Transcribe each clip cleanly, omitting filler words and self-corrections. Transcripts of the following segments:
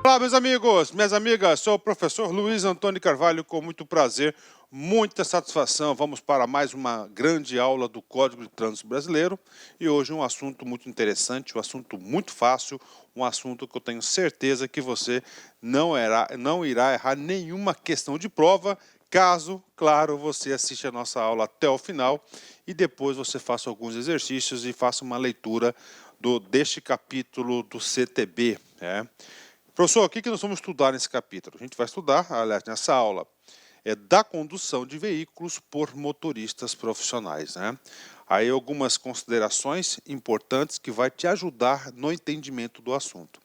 Olá, meus amigos, minhas amigas, sou o professor Luiz Antônio Carvalho, com muito prazer, muita satisfação. Vamos para mais uma grande aula do Código de Trânsito Brasileiro e hoje um assunto muito interessante, um assunto muito fácil, um assunto que eu tenho certeza que você não irá errar nenhuma questão de prova, caso, claro, você assista a nossa aula até o final e depois você faça alguns exercícios e faça uma leitura deste capítulo do CTB, né? Professor, o que nós vamos estudar nesse capítulo? A gente vai estudar, aliás, nessa aula, da condução de veículos por motoristas profissionais, né? Aí algumas considerações importantes que vai te ajudar no entendimento do assunto.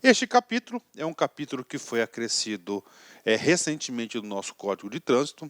Este capítulo é um capítulo que foi acrescido recentemente no nosso Código de Trânsito,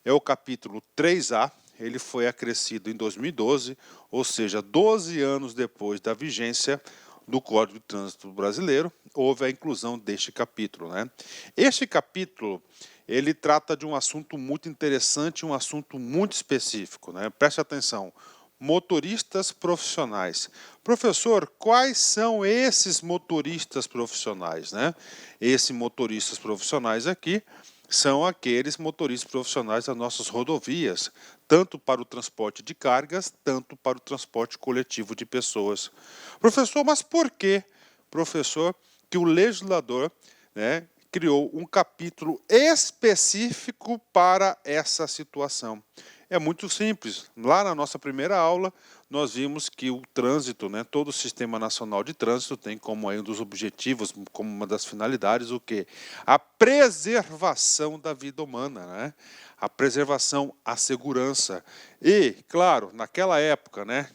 é o capítulo 3A, ele foi acrescido em 2012, ou seja, 12 anos depois da vigência do Código de Trânsito Brasileiro, houve a inclusão deste capítulo, né? Este capítulo, ele trata de um assunto muito interessante, um assunto muito específico, né? Preste atenção, motoristas profissionais. Professor, quais são esses motoristas profissionais, né? Esses motoristas profissionais aqui são aqueles motoristas profissionais das nossas rodovias, tanto para o transporte de cargas, tanto para o transporte coletivo de pessoas. Professor, mas por que, professor, que o legislador, né, criou um capítulo específico para essa situação? É muito simples. Lá na nossa primeira aula, nós vimos que o trânsito, né, todo o Sistema Nacional de Trânsito tem como aí um dos objetivos, como uma das finalidades, o quê? A preservação da vida humana, né? A preservação, a segurança. E, claro, naquela época, né,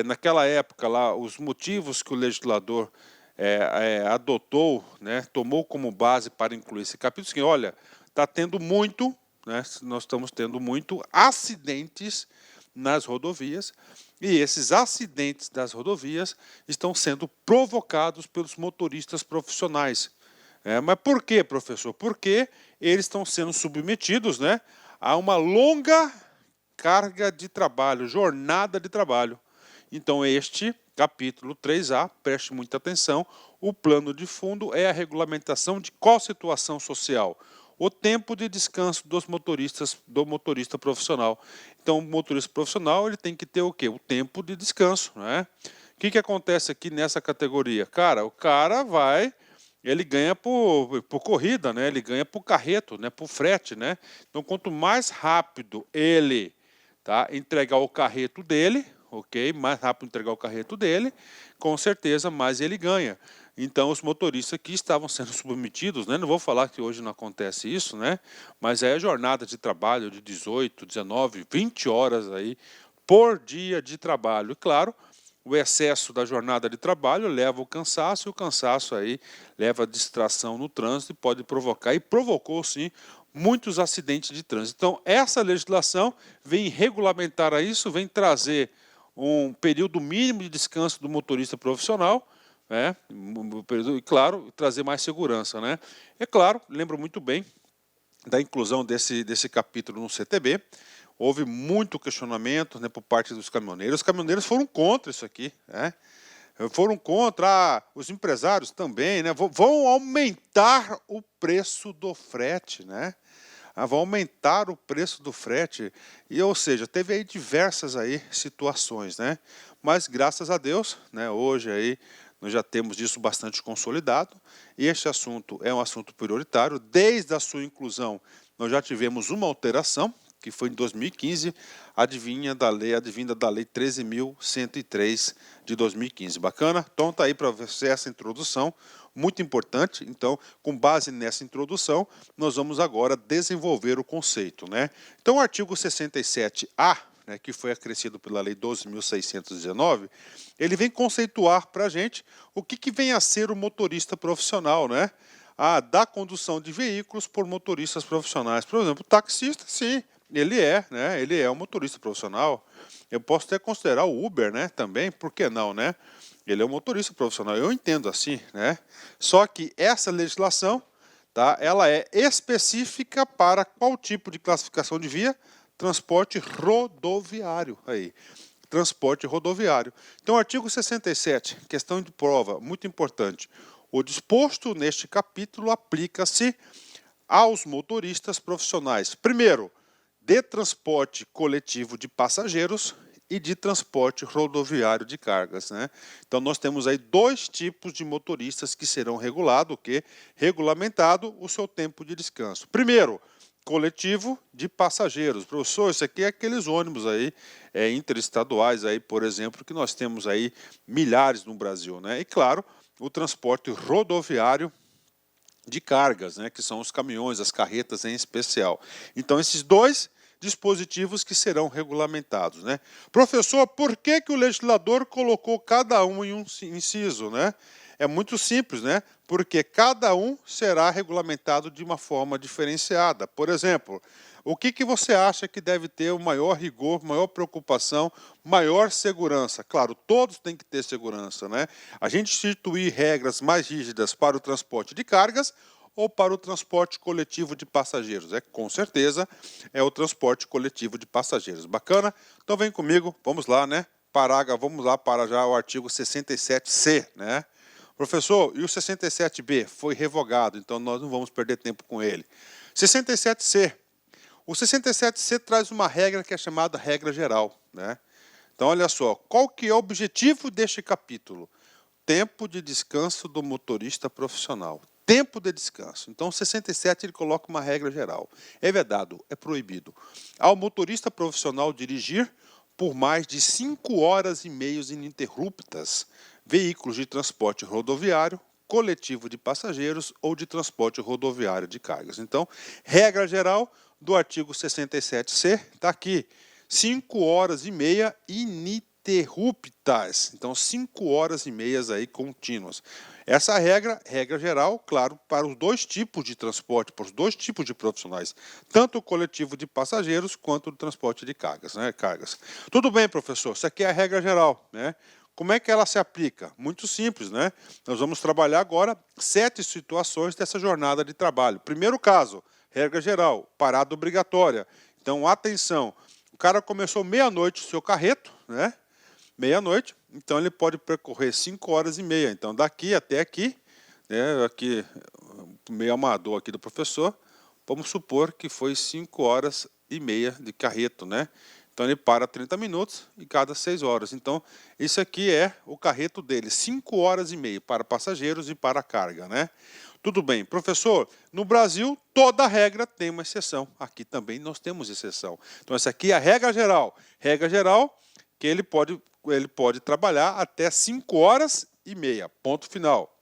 naquela época lá, os motivos que o legislador adotou, né, tomou como base para incluir esse capítulo, que olha, está tendo muito, né, nós estamos tendo muito acidentes nas rodovias, e esses acidentes das rodovias estão sendo provocados pelos motoristas profissionais. Mas por quê, professor? Porque eles estão sendo submetidos, né, a uma longa carga de trabalho, jornada de trabalho. Então, este capítulo 3A, preste muita atenção, o plano de fundo é a regulamentação de qual situação social? O tempo de descanso dos motoristas, do motorista profissional. Então, o motorista profissional ele tem que ter o quê? O tempo de descanso, né? O que acontece aqui nessa categoria? Cara, o cara ele ganha por corrida, né? Ele ganha por carreto, né? Por frete, né? Então, quanto mais rápido ele entregar o carreto dele, ok? Mais rápido entregar o carreto dele, com certeza mais ele ganha. Então os motoristas aqui estavam sendo submetidos, né? Não vou falar que hoje não acontece isso, né? Mas é a jornada de trabalho de 18, 19, 20 horas aí por dia de trabalho. E claro, o excesso da jornada de trabalho leva ao cansaço, e o cansaço aí leva a distração no trânsito e pode provocar, e provocou sim, muitos acidentes de trânsito. Então, essa legislação vem regulamentar isso, vem trazer um período mínimo de descanso do motorista profissional, né? E, claro, trazer mais segurança, né? É claro, lembro muito bem da inclusão desse capítulo no CTB. Houve muito questionamento, né, por parte dos caminhoneiros. Os caminhoneiros foram contra isso aqui, né? Foram contra, os empresários também, né? Vão aumentar o preço do frete, né? Vão aumentar o preço do frete, e, ou seja, teve aí diversas aí situações, né? Mas graças a Deus, né, hoje aí nós já temos isso bastante consolidado, e este assunto é um assunto prioritário. Desde a sua inclusão, nós já tivemos uma alteração, que foi em 2015, advinda da lei 13.103 de 2015. Bacana? Então tá aí para você essa introdução, muito importante. Então, com base nessa introdução, nós vamos agora desenvolver o conceito, né? Então, o artigo 67A, né, que foi acrescido pela lei 12.619, ele vem conceituar para a gente o que vem a ser o motorista profissional, né? Da condução de veículos por motoristas profissionais. Por exemplo, o taxista, sim, ele né? Ele é um motorista profissional. Eu posso até considerar o Uber, né? Também, por que não, né? Ele é um motorista profissional. Eu entendo assim, né? Só que essa legislação, ela é específica para qual tipo de classificação de via? Transporte rodoviário. Aí. transporte rodoviário. Então, artigo 67, questão de prova, muito importante. O disposto neste capítulo aplica-se aos motoristas profissionais. Primeiro, de transporte coletivo de passageiros e de transporte rodoviário de cargas, né? Então, nós temos aí dois tipos de motoristas que serão regulamentado o seu tempo de descanso. Primeiro, coletivo de passageiros. Professor, isso aqui é aqueles ônibus aí, interestaduais aí, por exemplo, que nós temos aí milhares no Brasil, né? E claro, o transporte rodoviário de cargas, né, que são os caminhões, as carretas em especial. Então, esses dois dispositivos que serão regulamentados, né? Professor, por que o legislador colocou cada um em um inciso, né? É muito simples, né? Porque cada um será regulamentado de uma forma diferenciada. Por exemplo, o que você acha que deve ter o maior rigor, maior preocupação, maior segurança? Claro, todos têm que ter segurança, né? A gente instituir regras mais rígidas para o transporte de cargas ou para o transporte coletivo de passageiros? Com certeza, é o transporte coletivo de passageiros. Bacana? Então vem comigo, vamos lá, né? Vamos lá para já o artigo 67C, né? Professor, e o 67B foi revogado, então nós não vamos perder tempo com ele. 67C. O 67C traz uma regra que é chamada regra geral, né? Então, olha só, qual que é o objetivo deste capítulo? Tempo de descanso do motorista profissional. Tempo de descanso. Então, o 67 ele coloca uma regra geral. É vedado, é proibido ao motorista profissional dirigir por mais de 5 horas e meia ininterruptas veículos de transporte rodoviário, coletivo de passageiros ou de transporte rodoviário de cargas. Então, regra geral do artigo 67C, está aqui, 5 horas e meia ininterruptas. Então, 5 horas e meias aí contínuas. Essa regra geral, claro, para os dois tipos de transporte, para os dois tipos de profissionais, tanto o coletivo de passageiros quanto o transporte de cargas, né? Tudo bem, professor, isso aqui é a regra geral, né? Como é que ela se aplica? Muito simples, né? Nós vamos trabalhar agora 7 situações dessa jornada de trabalho. Primeiro caso, regra geral, parada obrigatória. Então, atenção, o cara começou meia-noite o seu carreto, né? Meia-noite, então ele pode percorrer 5 horas e meia. Então, daqui até aqui, né? Aqui, meio amador aqui do professor, vamos supor que foi 5 horas e meia de carreto, né? Então, ele para 30 minutos e cada 6 horas. Então, isso aqui é o carreto dele, 5 horas e meia para passageiros e para carga, né? Tudo bem. Professor, no Brasil, toda regra tem uma exceção. Aqui também nós temos exceção. Então, essa aqui é a regra geral. Regra geral que ele pode trabalhar até 5 horas e meia. Ponto final.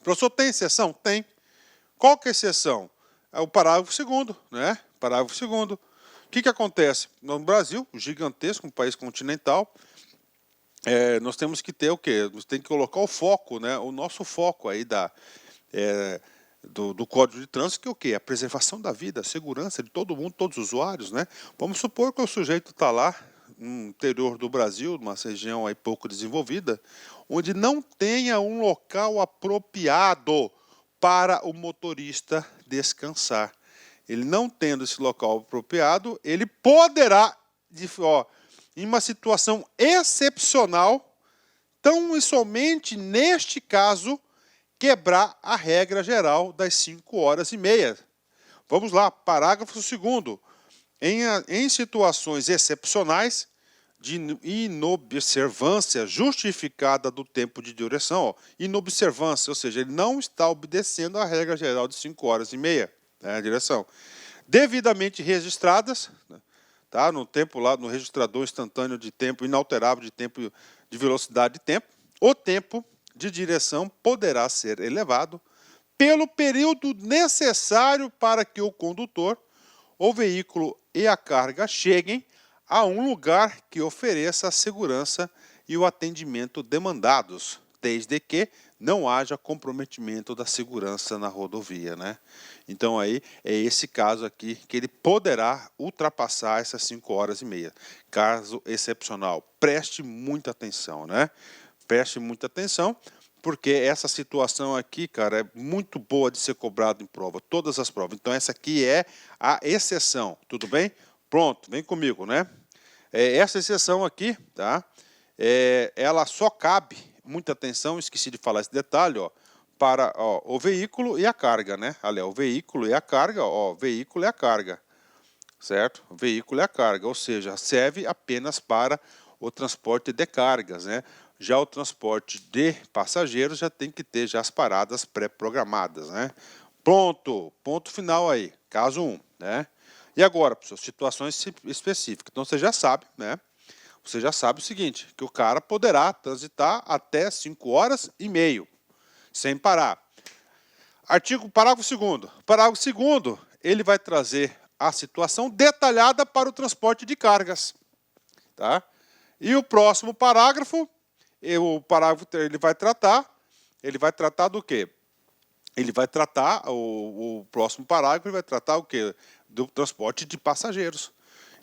Professor, tem exceção? Tem. Qual que é a exceção? É o parágrafo 2º, né? Parágrafo 2º. O que acontece? No Brasil, gigantesco, um país continental, nós temos que ter o quê? Nós temos que colocar o foco, né? O nosso foco aí do Código de Trânsito, que é o quê? A preservação da vida, a segurança de todo mundo, todos os usuários, né? Vamos supor que o sujeito está lá no interior do Brasil, numa região aí pouco desenvolvida, onde não tenha um local apropriado para o motorista descansar. Ele não tendo esse local apropriado, ele poderá, em uma situação excepcional, tão e somente neste caso, quebrar a regra geral das 5 horas e meia. Vamos lá, parágrafo 2º. Em situações excepcionais de inobservância justificada do tempo de duração, inobservância, ou seja, ele não está obedecendo a regra geral de 5 horas e meia, né, a direção, devidamente registradas, tá, no tempo lá, no registrador instantâneo de tempo, inalterável de tempo, de velocidade de tempo, o tempo de direção poderá ser elevado pelo período necessário para que o condutor, o veículo e a carga cheguem a um lugar que ofereça a segurança e o atendimento demandados, desde que não haja comprometimento da segurança na rodovia, né? Então aí é esse caso aqui que ele poderá ultrapassar essas 5 horas e meia. Caso excepcional, preste muita atenção, né? Preste muita atenção, porque essa situação aqui, cara, é muito boa de ser cobrado em prova, todas as provas. Então essa aqui é a exceção, tudo bem? Pronto, vem comigo, né? Essa exceção aqui, tá? Ela só cabe, muita atenção, esqueci de falar esse detalhe, ó, para o veículo e a carga, né? Ali, o veículo e a carga, ó, veículo e a carga, certo? O veículo e a carga, ou seja, serve apenas para o transporte de cargas, né? Já o transporte de passageiros já tem que ter já as paradas pré-programadas, né? Pronto, ponto final aí, caso 1, né? E agora, pessoal, situações específicas. Então você já sabe, né? Você já sabe o seguinte, que o cara poderá transitar até 5h30, sem parar. Parágrafo 2º. Parágrafo 2º, ele vai trazer a situação detalhada para o transporte de cargas. Tá? E o próximo parágrafo, ele vai tratar do quê? Ele vai tratar, o próximo parágrafo, ele vai tratar o quê? Do transporte de passageiros.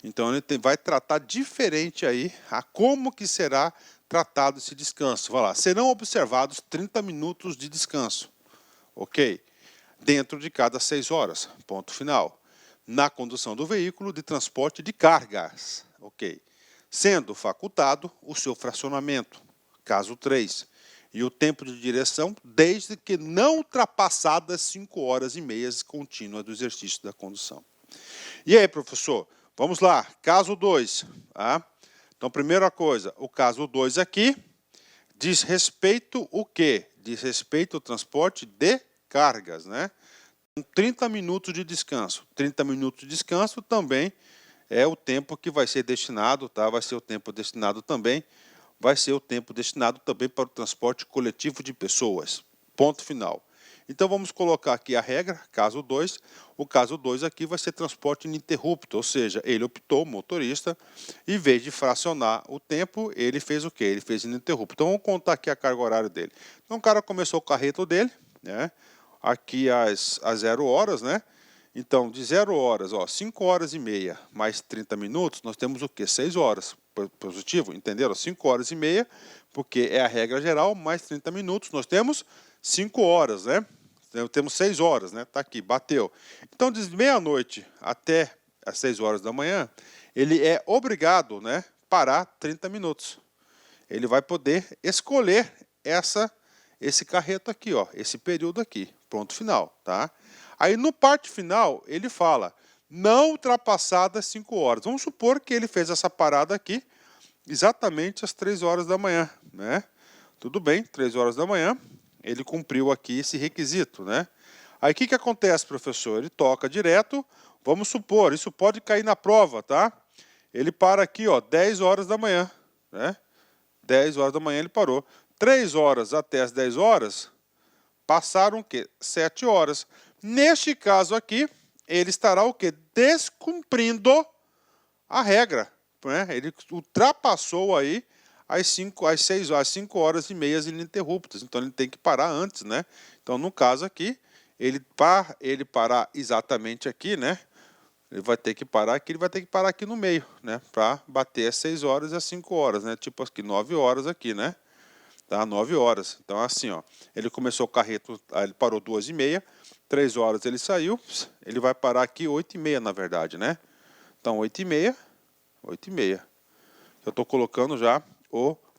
Então, ele vai tratar diferente aí a como que será tratado esse descanso. Vai lá, serão observados 30 minutos de descanso, ok? Dentro de cada 6 horas, ponto final. Na condução do veículo de transporte de cargas, ok? Sendo facultado o seu fracionamento, caso 3, e o tempo de direção, desde que não ultrapassadas 5h30 contínuas do exercício da condução. E aí, professor? Vamos lá, caso 2. Tá? Então, primeira coisa, o caso 2 aqui diz respeito o quê? Diz respeito ao transporte de cargas, né? 30 minutos de descanso. 30 minutos de descanso também é o tempo que vai ser destinado, tá? Vai ser o tempo destinado também para o transporte coletivo de pessoas. Ponto final. Então, vamos colocar aqui a regra, caso 2. O caso 2 aqui vai ser transporte ininterrupto, ou seja, ele optou, o motorista, em vez de fracionar o tempo, ele fez o quê? Ele fez ininterrupto. Então, vamos contar aqui a carga horária dele. Então, o cara começou o carreto dele, né? Aqui às 0 horas, né? Então, de 0 horas, ó, 5h30 mais 30 minutos, nós temos o quê? 6 horas. Positivo, entenderam? 5h30, porque é a regra geral, mais 30 minutos, nós temos 5 horas, né? Temos 6 horas, né? Tá aqui, bateu. Então, de meia-noite até as 6 horas da manhã, ele é obrigado, né, parar 30 minutos. Ele vai poder escolher esse carreto aqui, ó, esse período aqui, ponto final, tá? Aí no parte final, ele fala, não ultrapassadas 5 horas. Vamos supor que ele fez essa parada aqui exatamente às 3 horas da manhã, né? Tudo bem, 3 horas da manhã, ele cumpriu aqui esse requisito, né? Aí o que acontece, professor? Ele toca direto, vamos supor, isso pode cair na prova, tá? Ele para aqui, ó, 10 horas da manhã, né? 10 horas da manhã ele parou. 3 horas até as 10 horas, passaram o quê? 7 horas. Neste caso aqui, ele estará o quê? Descumprindo a regra, né? Ele ultrapassou aí às 5h30 ininterruptas. Então, ele tem que parar antes, né? Então, no caso aqui, ele parar exatamente aqui, né? Ele vai ter que parar aqui no meio, né? Para bater as 6 horas e as 5 horas, né? Tipo aqui, 9 horas aqui, né? Tá? 9 horas. Então, assim, ó. Ele começou o carreto, ele parou 2h30, 3 horas ele saiu, ele vai parar aqui 8h30, na verdade, né? Então, 8h30. Eu estou colocando já a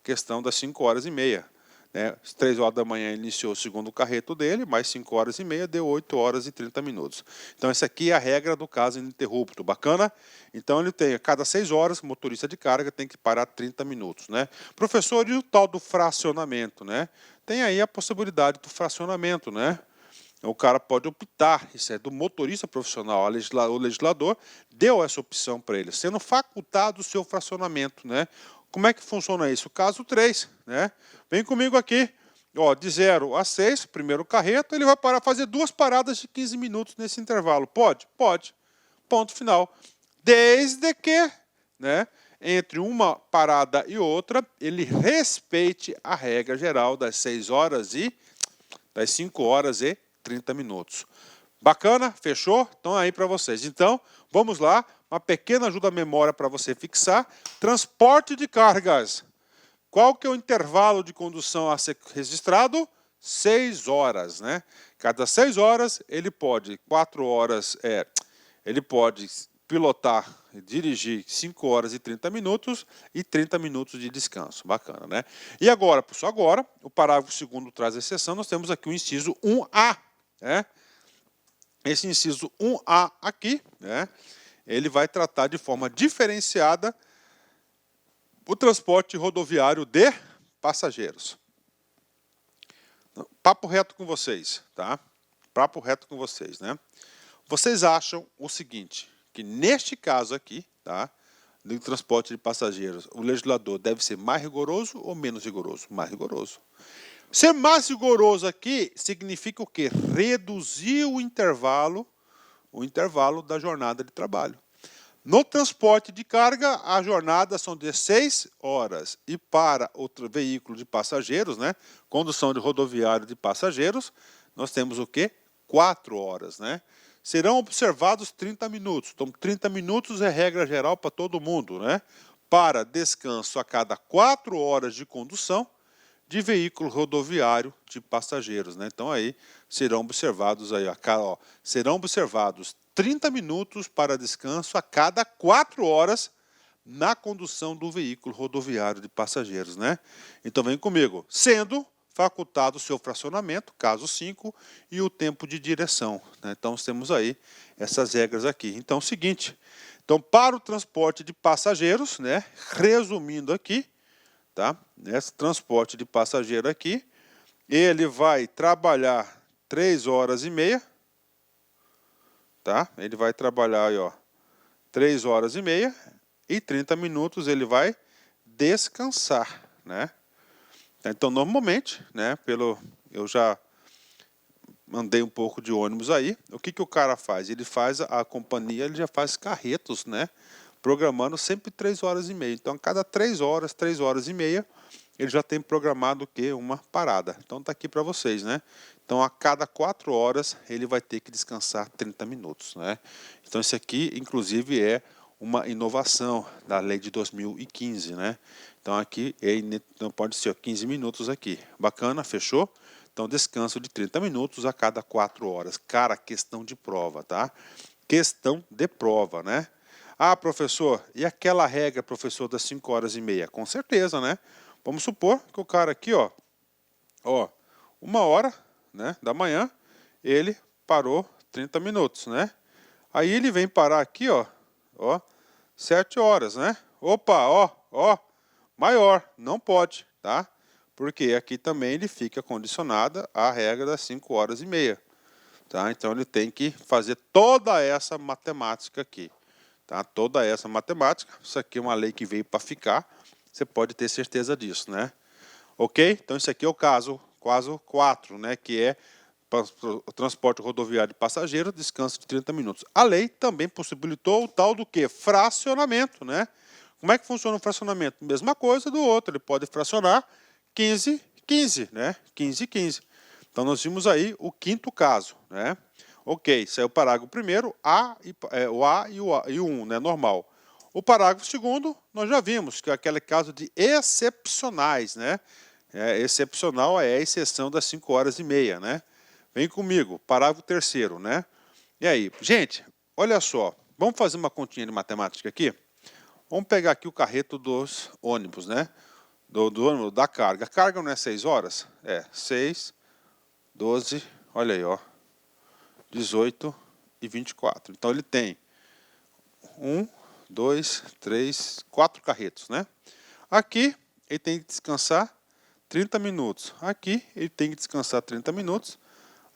questão das 5h30. Né? Às 3 horas da manhã ele iniciou o segundo carreto dele, mais 5h30, deu 8h30 minutos. Então, essa aqui é a regra do caso ininterrupto. Bacana? Então, ele tem, a cada 6 horas, o motorista de carga tem que parar 30 minutos. Né? Professor, e o tal do fracionamento? Né? Tem aí a possibilidade do fracionamento, né? O cara pode optar, isso é do motorista profissional, o legislador deu essa opção para ele, sendo facultado o seu fracionamento, né? Como é que funciona isso? Caso 3, né? Vem comigo aqui, ó, de 0 a 6, primeiro carreto, ele vai fazer 2 paradas de 15 minutos nesse intervalo. Pode? Pode. Ponto final. Desde que, né, entre uma parada e outra, ele respeite a regra geral das 5h30 minutos. Bacana? Fechou? Então aí para vocês. Então, vamos lá. Uma pequena ajuda à memória para você fixar. Transporte de cargas. Qual que é o intervalo de condução a ser registrado? 6 horas, né? Cada 6 horas, ele pode, 4 horas, ele pode pilotar, dirigir 5 horas e 30 minutos e 30 minutos de descanso. Bacana, né? E agora, pessoal, agora, o parágrafo 2º traz a exceção, nós temos aqui o inciso 1A, né? Esse inciso 1A aqui, né? Ele vai tratar de forma diferenciada o transporte rodoviário de passageiros. Papo reto com vocês, tá? Papo reto com vocês, né? Vocês acham o seguinte, que neste caso aqui, tá, do transporte de passageiros, o legislador deve ser mais rigoroso ou menos rigoroso? Mais rigoroso. Ser mais rigoroso aqui significa o quê? Reduzir o intervalo da jornada de trabalho. No transporte de carga, a jornada são de 6 horas. E para o veículo de passageiros, né, condução de rodoviário de passageiros, nós temos o quê? 4 horas, né? Serão observados 30 minutos. Então, 30 minutos é regra geral para todo mundo, né? Para descanso a cada 4 horas de condução de veículo rodoviário de passageiros, né? Então, aí serão observados, serão observados 30 minutos para descanso a cada 4 horas na condução do veículo rodoviário de passageiros, né? Então, vem comigo. Sendo facultado o seu fracionamento, caso 5, e o tempo de direção, né? Então, temos aí essas regras aqui. Então, é o seguinte. Então, para o transporte de passageiros, né? Resumindo aqui, tá? Esse transporte de passageiro aqui, ele vai trabalhar 3 horas e meia, tá? Ele vai trabalhar aí, ó, 3 horas e meia e 30 minutos ele vai descansar, né? Então, normalmente, né, eu já andei um pouco de ônibus aí, o que o cara faz? Ele faz, a companhia, ele já faz carretos, né? Programando sempre 3 horas e meia. Então, a cada 3 horas e meia, ele já tem programado o quê? Uma parada. Então, tá aqui para vocês, né? Então, a cada 4 horas, ele vai ter que descansar 30 minutos, né? Então, isso aqui, inclusive, é uma inovação da lei de 2015, né? Então, aqui não pode ser 15 minutos aqui. Bacana, fechou? Então, descanso de 30 minutos a cada 4 horas. Cara, questão de prova, tá? Questão de prova, né? Ah, professor, e aquela regra, professor, das 5 horas e meia? Com certeza, né? Vamos supor que o cara aqui, ó 1 hora, né, da manhã, ele parou 30 minutos, né? Aí ele vem parar aqui, ó 7 horas, né? Opa, maior, não pode, tá? Porque aqui também ele fica condicionado à regra das 5 horas e meia, tá? Então ele tem que fazer toda essa matemática aqui, tá? Toda essa matemática, isso aqui é uma lei que veio para ficar, você pode ter certeza disso, né? Ok? Então isso aqui é o caso 4, né? Que é o transporte rodoviário de passageiro, descanso de 30 minutos. A lei também possibilitou o tal do quê? Fracionamento, né? Como é que funciona o fracionamento? Mesma coisa do outro, ele pode fracionar 15, 15, né? 15, 15. Então, nós vimos aí o 5º caso, né? Ok, isso é o parágrafo 1º, o A e o 1, né? Normal. O parágrafo 2º, nós já vimos, que é aquele caso de excepcionais, né? Excepcional é a exceção das 5 horas e meia, né? Vem comigo, parágrafo 3º, né? E aí, gente, olha só, vamos fazer uma continha de matemática aqui? Vamos pegar aqui o carreto dos ônibus, né? Do ônibus, da carga. A carga não é 6 horas? É, 6, 12, olha aí, ó, 18 e 24. Então, ele tem 1, 2, 3, 4 carretos, né? Aqui, ele tem que descansar 30 minutos. Aqui, ele tem que descansar 30 minutos.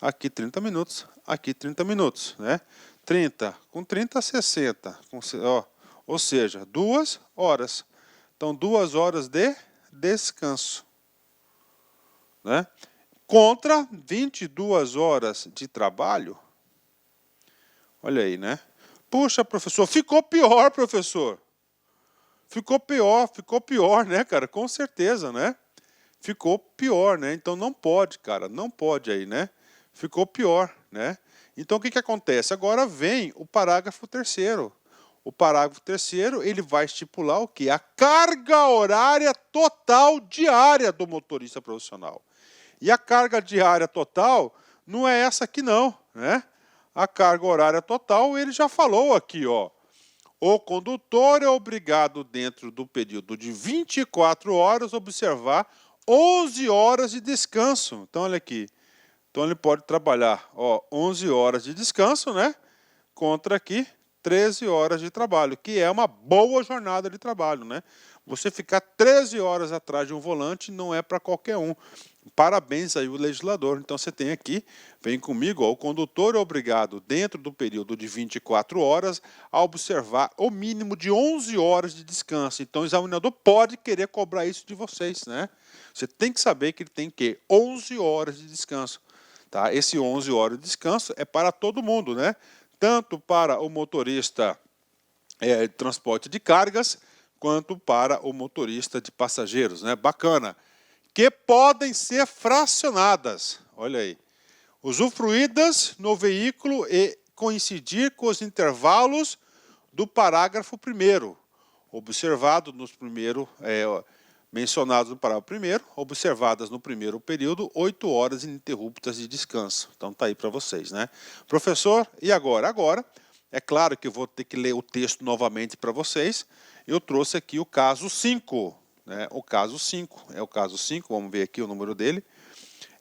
Aqui 30 minutos, aqui 30 minutos, né? 30, com 30, 60, ou seja, 2 horas. Então, 2 horas de descanso, né? Contra 22 horas de trabalho. Olha aí, né? Puxa, professor, ficou pior, professor. Ficou pior, né, cara? Com certeza, né? Ficou pior, né? Então, não pode, cara, não pode aí, né? Ficou pior, né? Então, o que acontece? Agora vem o parágrafo 3º. O parágrafo 3º, ele vai estipular o quê? A carga horária total diária do motorista profissional. E a carga diária total não é essa aqui não, né? A carga horária total, ele já falou aqui, ó. O condutor é obrigado, dentro do período de 24 horas, observar 11 horas de descanso. Então, olha aqui. Então, ele pode trabalhar 11 horas de descanso, né? Contra aqui 13 horas de trabalho, que é uma boa jornada de trabalho, né? Você ficar 13 horas atrás de um volante não é para qualquer um. Parabéns aí o legislador. Então você tem aqui, vem comigo, o condutor é obrigado, dentro do período de 24 horas, a observar o mínimo de 11 horas de descanso. Então o examinador pode querer cobrar isso de vocês, né? Você tem que saber que ele tem que 11 horas de descanso. Tá? Esse 11 horas de descanso é para todo mundo, né? Tanto para o motorista de transporte de cargas, quanto para o motorista de passageiros, né? Bacana. Que podem ser fracionadas, olha aí, usufruídas no veículo e coincidir com os intervalos do parágrafo 1º, observado nos primeiros, mencionados no parágrafo 1º, observadas no primeiro período, 8 horas ininterruptas de descanso. Então está aí para vocês, né? Professor, e agora? Agora, é claro que eu vou ter que ler o texto novamente para vocês. Eu trouxe aqui o caso 5, né? O caso 5, é o caso 5, vamos ver aqui o número dele.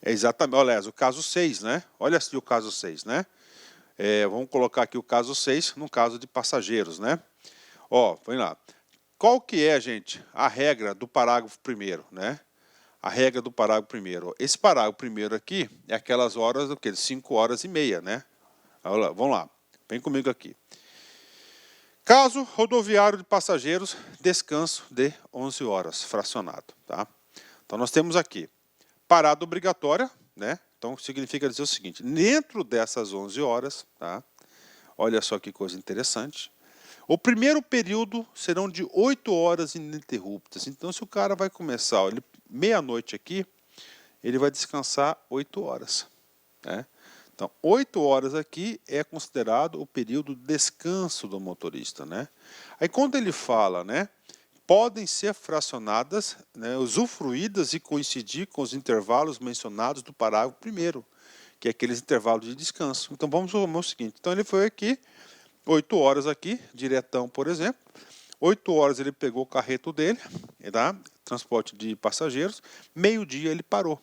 É exatamente, aliás, o caso 6, né? Olha assim o caso 6, né? Vamos colocar aqui o caso 6, no caso de passageiros, né? Vem lá. Qual que é, gente, a regra do parágrafo 1º, né? A regra do parágrafo 1º. Esse parágrafo 1º aqui é aquelas horas, 5 horas e meia, né? Vamos lá, vem comigo aqui. Caso rodoviário de passageiros, descanso de 11 horas, fracionado, tá? Então nós temos aqui parada obrigatória, né? Então significa dizer o seguinte, dentro dessas 11 horas, tá? Olha só que coisa interessante. O primeiro período serão de 8 horas ininterruptas. Então, se o cara vai começar meia-noite aqui, ele vai descansar 8 horas. Né? Então, 8 horas aqui é considerado o período de descanso do motorista. Né? Aí, quando ele fala, né, podem ser fracionadas, né, usufruídas e coincidir com os intervalos mencionados do parágrafo 1º, que é aqueles intervalos de descanso. Então, vamos ao seguinte. Então, ele foi aqui, 8 horas aqui, diretão, por exemplo. 8 horas ele pegou o carreto dele, tá? Transporte de passageiros. Meio-dia ele parou.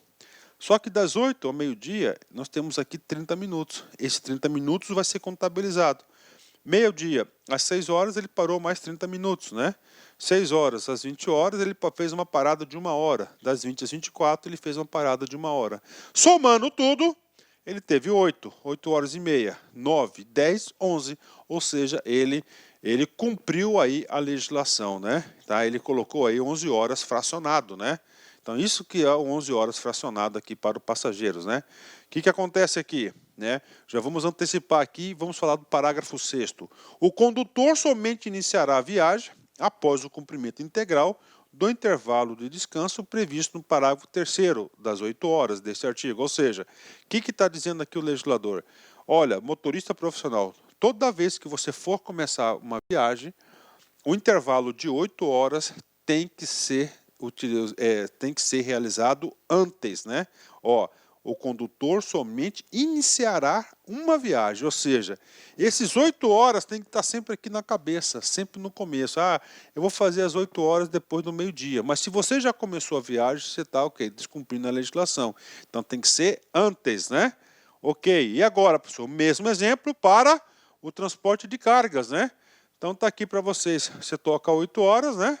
Só que das 8 ao meio-dia, nós temos aqui 30 minutos. Esses 30 minutos vai ser contabilizado. Meio-dia, às 6 horas, ele parou mais 30 minutos, né? 6 horas às 20 horas, ele fez uma parada de 1 hora. Das 20 às 24, ele fez uma parada de 1 hora. Somando tudo, ele teve 8 horas e meia, 9, 10, 11, ou seja, ele cumpriu aí a legislação, né? Tá? Ele colocou aí 11 horas fracionado, né? Então isso que é o 11 horas fracionado aqui para os passageiros, né? O que acontece aqui? Né? Já vamos antecipar aqui, vamos falar do parágrafo 6º. O condutor somente iniciará a viagem após o cumprimento integral do intervalo de descanso previsto no parágrafo 3º das 8 horas deste artigo. Ou seja, o que está dizendo aqui o legislador? Olha, motorista profissional, toda vez que você for começar uma viagem, o intervalo de 8 horas tem que ser realizado antes, né? O condutor somente iniciará uma viagem, ou seja, esses 8 horas tem que estar sempre aqui na cabeça, sempre no começo. Eu vou fazer as 8 horas depois do meio-dia, mas se você já começou a viagem, você está descumprindo a legislação. Então tem que ser antes, né? Ok, e agora, professor, o mesmo exemplo para o transporte de cargas, né? Então está aqui para vocês, você toca 8 horas, né?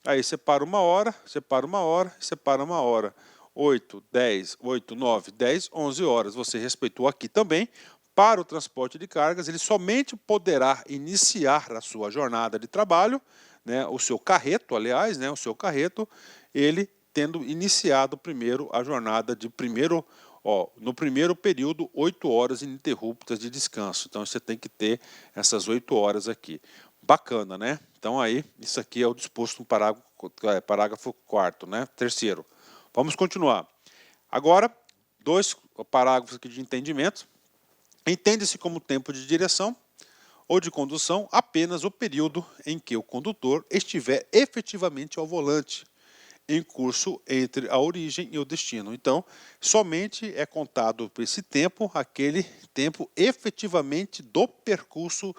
Aí você para 1 hora, você para 1 hora, você para 1 hora. 8, 10, 8, 9, 10, 11 horas. Você respeitou aqui também. Para o transporte de cargas, ele somente poderá iniciar a sua jornada de trabalho, né, o seu carreto, aliás, né, o seu carreto, ele tendo iniciado primeiro a jornada de no primeiro período, 8 horas ininterruptas de descanso. Então, você tem que ter essas 8 horas aqui. Bacana, né? Então, aí, isso aqui é o disposto no parágrafo 4º, né? 3º. Vamos continuar. Agora, 2 parágrafos aqui de entendimento. Entende-se como tempo de direção ou de condução apenas o período em que o condutor estiver efetivamente ao volante, em curso entre a origem e o destino. Então, somente é contado por esse tempo, aquele tempo efetivamente do percurso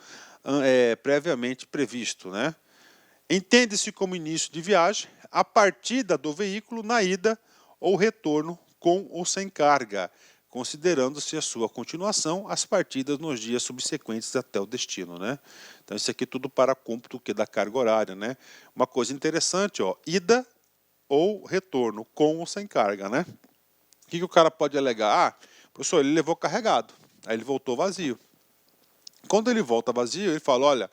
previamente previsto, né? Entende-se como início de viagem a partida do veículo na ida ou retorno com ou sem carga, considerando-se a sua continuação as partidas nos dias subsequentes até o destino, né? Então isso aqui tudo para cômputo da carga horária, né? Uma coisa interessante, ó, ida ou retorno com ou sem carga, né? O que o cara pode alegar? Ah, professor, ele levou carregado, aí ele voltou vazio. Quando ele volta vazio, ele fala, olha,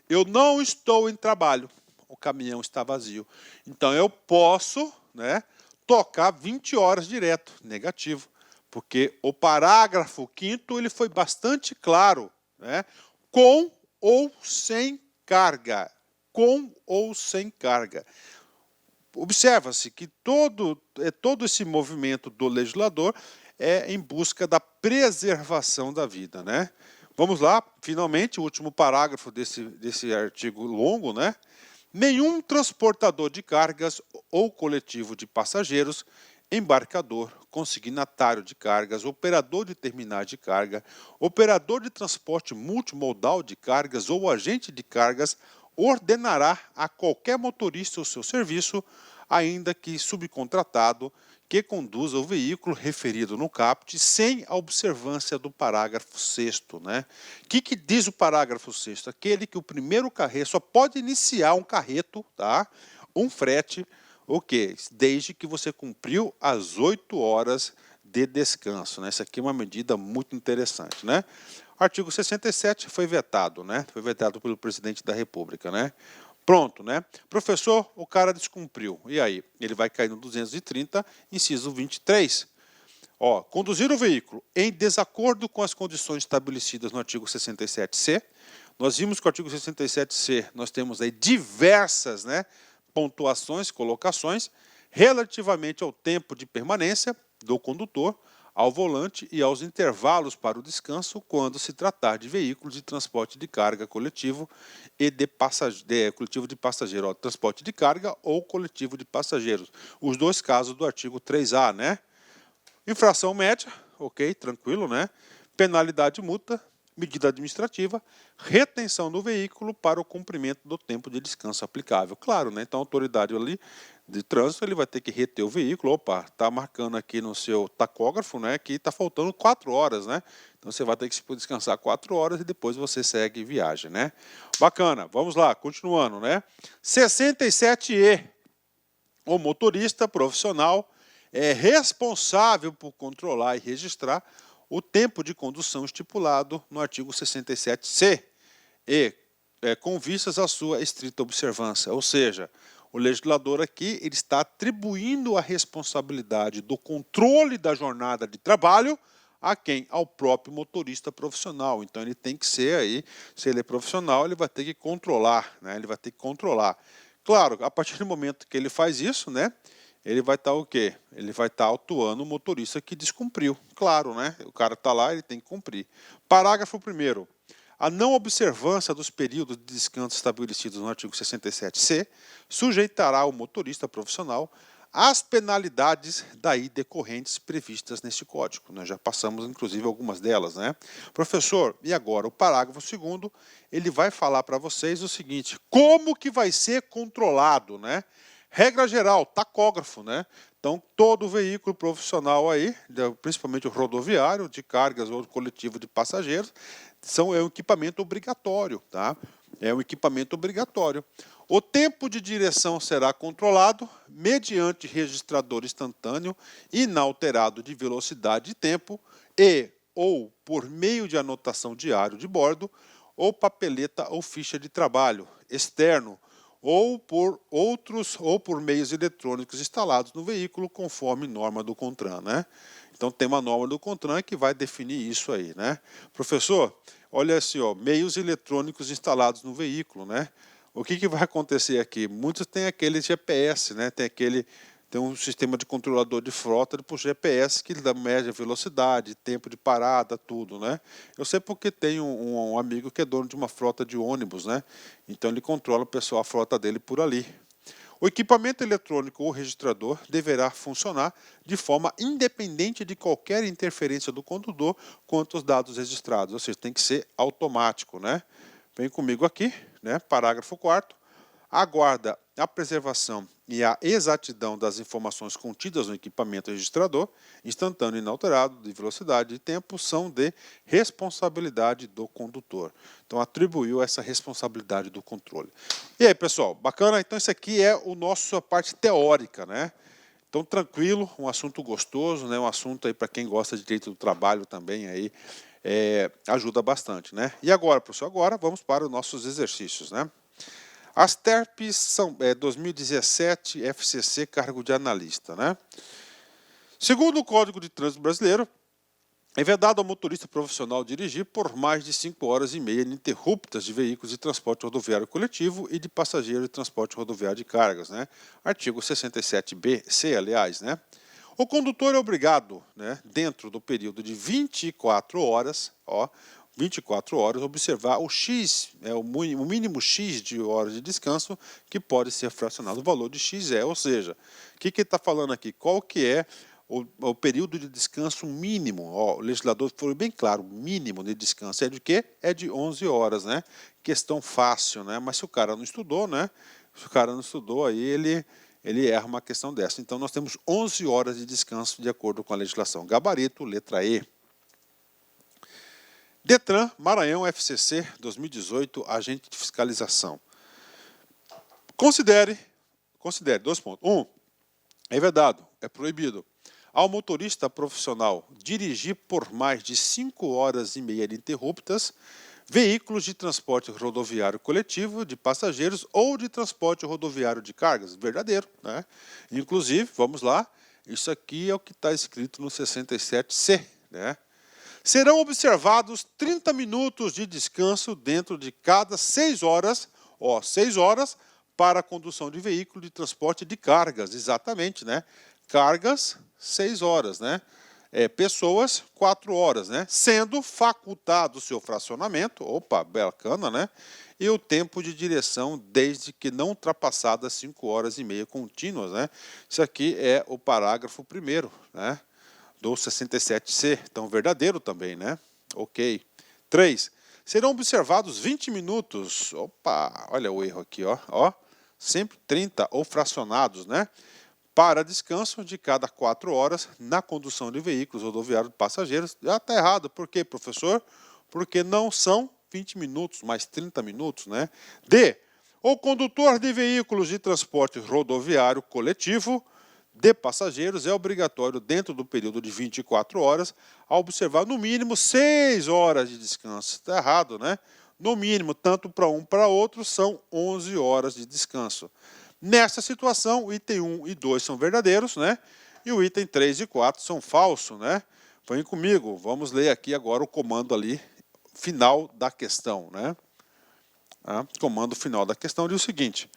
eu não estou em trabalho, o caminhão está vazio. Então eu posso, né, tocar 20 horas direto, negativo, porque o parágrafo 5º ele foi bastante claro, né, com ou sem carga, com ou sem carga. Observa-se que todo esse movimento do legislador é em busca da preservação da vida, né? Vamos lá, finalmente, o último parágrafo desse artigo longo, né? Nenhum transportador de cargas ou coletivo de passageiros, embarcador, consignatário de cargas, operador de terminais de carga, operador de transporte multimodal de cargas ou agente de cargas ordenará a qualquer motorista o seu serviço, ainda que subcontratado, que conduza o veículo referido no caput sem a observância do parágrafo 6º, né? O que diz o parágrafo 6º? Aquele que o primeiro carreto só pode iniciar um carreto, tá? Um frete, o quê? Desde que você cumpriu as 8 horas de descanso, né? Essa aqui é uma medida muito interessante, né? O artigo 67 foi vetado, né? Foi vetado pelo presidente da República, né? Pronto, né? Professor, o cara descumpriu. E aí? Ele vai cair no 230, inciso 23. Ó, conduzir o veículo em desacordo com as condições estabelecidas no artigo 67C. Nós vimos que o artigo 67C, nós temos aí diversas, né, pontuações, colocações, relativamente ao tempo de permanência do condutor, ao volante e aos intervalos para o descanso quando se tratar de veículos de transporte de carga coletivo e coletivo de passageiro, ó, transporte de carga ou coletivo de passageiros. Os dois casos do artigo 3A, né? Infração média, ok, tranquilo, né? Penalidade multa, medida administrativa, retenção do veículo para o cumprimento do tempo de descanso aplicável. Claro, né? Então a autoridade ali de trânsito ele vai ter que reter o veículo. Opa, está marcando aqui no seu tacógrafo, né, que está faltando 4 horas, né? Então você vai ter que descansar 4 horas e depois você segue viagem, né? Bacana, vamos lá, continuando, né? 67E, o motorista profissional é responsável por controlar e registrar o tempo de condução estipulado no artigo 67C e com vistas à sua estrita observância, ou seja, o legislador aqui ele está atribuindo a responsabilidade do controle da jornada de trabalho a quem? Ao próprio motorista profissional. Então ele tem que ser aí, se ele é profissional, ele vai ter que controlar, né? Ele vai ter que controlar. Claro, a partir do momento que ele faz isso, né? Ele vai estar o quê? Ele vai estar autuando o motorista que descumpriu. Claro, né? O cara está lá, ele tem que cumprir. Parágrafo 1º. A não observância dos períodos de descanso estabelecidos no artigo 67C sujeitará o motorista profissional às penalidades daí decorrentes previstas neste código. Nós já passamos, inclusive, algumas delas, né? Professor, e agora o parágrafo 2º, ele vai falar para vocês o seguinte, como que vai ser controlado, né? Regra geral, tacógrafo, né? Então, todo veículo profissional aí, principalmente o rodoviário, de cargas ou coletivo de passageiros, é um equipamento obrigatório, tá? É um equipamento obrigatório. O tempo de direção será controlado mediante registrador instantâneo inalterado de velocidade e tempo e ou por meio de anotação diário de bordo ou papeleta ou ficha de trabalho externo ou por meios eletrônicos instalados no veículo, conforme norma do CONTRAN, né? Então tem uma norma do CONTRAN que vai definir isso aí, né? Professor, olha assim, ó, meios eletrônicos instalados no veículo, né? O que vai acontecer aqui? Muitos têm aquele GPS, né? Tem um sistema de controlador de frota por GPS que dá média velocidade, tempo de parada, tudo, né? Eu sei porque tem um amigo que é dono de uma frota de ônibus, né? Então ele controla o pessoal, a frota dele por ali. O equipamento eletrônico ou registrador deverá funcionar de forma independente de qualquer interferência do condutor quanto aos dados registrados, ou seja, tem que ser automático, né? Vem comigo aqui, né? Parágrafo 4º. Aguarda a preservação e a exatidão das informações contidas no equipamento registrador, instantâneo e inalterado, de velocidade e tempo, são de responsabilidade do condutor. Então, atribuiu essa responsabilidade do controle. E aí, pessoal, bacana? Então, isso aqui é a nossa parte teórica, né? Então, tranquilo, um assunto gostoso, né? Um assunto aí para quem gosta de direito do trabalho também aí, ajuda bastante, né? E agora, professor, agora vamos para os nossos exercícios, né? As TERPs são 2017 FCC, cargo de analista, né? Segundo o Código de Trânsito Brasileiro, é vedado ao motorista profissional dirigir por mais de 5 horas e meia ininterruptas de veículos de transporte rodoviário coletivo e de passageiro de transporte rodoviário de cargas, né? Artigo 67b-C, aliás, né? O condutor é obrigado, né, dentro do período de 24 horas, 24 horas, observar o X, o mínimo X de horas de descanso que pode ser fracionado. O valor de X ou seja, o que ele está falando aqui? Qual que é o período de descanso mínimo? O legislador foi bem claro, o mínimo de descanso é de quê? É de 11 horas, né? Questão fácil, né? Mas se o cara não estudou, né? Se o cara não estudou, aí ele erra uma questão dessa. Então, nós temos 11 horas de descanso de acordo com a legislação. Gabarito, letra E. Detran, Maranhão, FCC, 2018, agente de fiscalização. Considere 2 pontos. 1. É vedado, é proibido ao motorista profissional dirigir por mais de 5 horas e meia ininterruptas veículos de transporte rodoviário coletivo de passageiros ou de transporte rodoviário de cargas. Verdadeiro, né? Inclusive, vamos lá, isso aqui é o que está escrito no 67C, né? Serão observados 30 minutos de descanso dentro de cada 6 horas, 6 horas para a condução de veículo de transporte de cargas, exatamente, né? Cargas, 6 horas, né? Pessoas, 4 horas, né? Sendo facultado o seu fracionamento, opa, bacana, né? E o tempo de direção desde que não ultrapassadas 5 horas e meia contínuas, né? Isso aqui é o parágrafo 1º, né? Do 67C, então verdadeiro também, né? Ok. 3. Serão observados 20 minutos, opa, olha o erro aqui, sempre 30 ou fracionados, né? Para descanso de cada 4 horas na condução de veículos rodoviários de passageiros. Já está errado, por quê, professor? Porque não são 20 minutos, mas 30 minutos, né? D. O condutor de veículos de transporte rodoviário coletivo de passageiros é obrigatório, dentro do período de 24 horas, a observar no mínimo 6 horas de descanso. Está errado, né? No mínimo, tanto para um para outro, são 11 horas de descanso. Nessa situação, o item 1 e 2 são verdadeiros, né? E o item 3 e 4 são falsos, né? Vem comigo, vamos ler aqui agora o comando ali, final da questão, né? Comando final da questão diz o seguinte: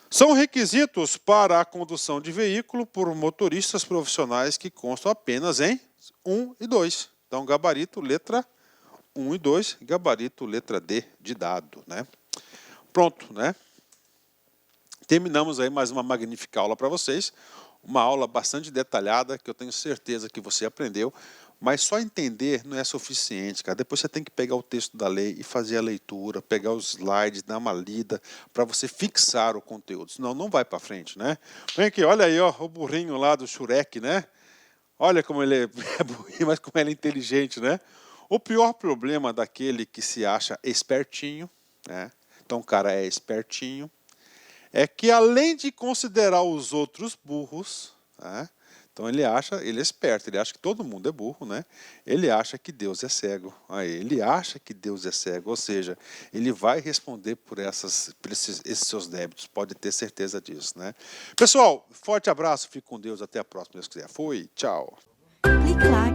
são requisitos para a condução de veículo por motoristas profissionais que constam apenas em 1 e 2. Então, gabarito, letra 1 e 2, gabarito, letra D de dado, né? Pronto, né? Terminamos aí mais uma magnífica aula para vocês. Uma aula bastante detalhada, que eu tenho certeza que você aprendeu, mas só entender não é suficiente, cara. Depois você tem que pegar o texto da lei e fazer a leitura, pegar os slides, dar uma lida, para você fixar o conteúdo, senão não vai para frente, né? Vem aqui, olha aí, o burrinho lá do Shurek, né? Olha como ele é burrinho, mas como ele é inteligente, né? O pior problema daquele que se acha espertinho, né? Então o cara é espertinho, é que além de considerar os outros burros, né? Então ele é esperto, ele acha que todo mundo é burro, né? Ele acha que Deus é cego. Aí, ele acha que Deus é cego, ou seja, ele vai responder por esses seus débitos, pode ter certeza disso, né? Pessoal, forte abraço, fique com Deus, até a próxima, se Deus quiser. Fui, tchau. Clique lá.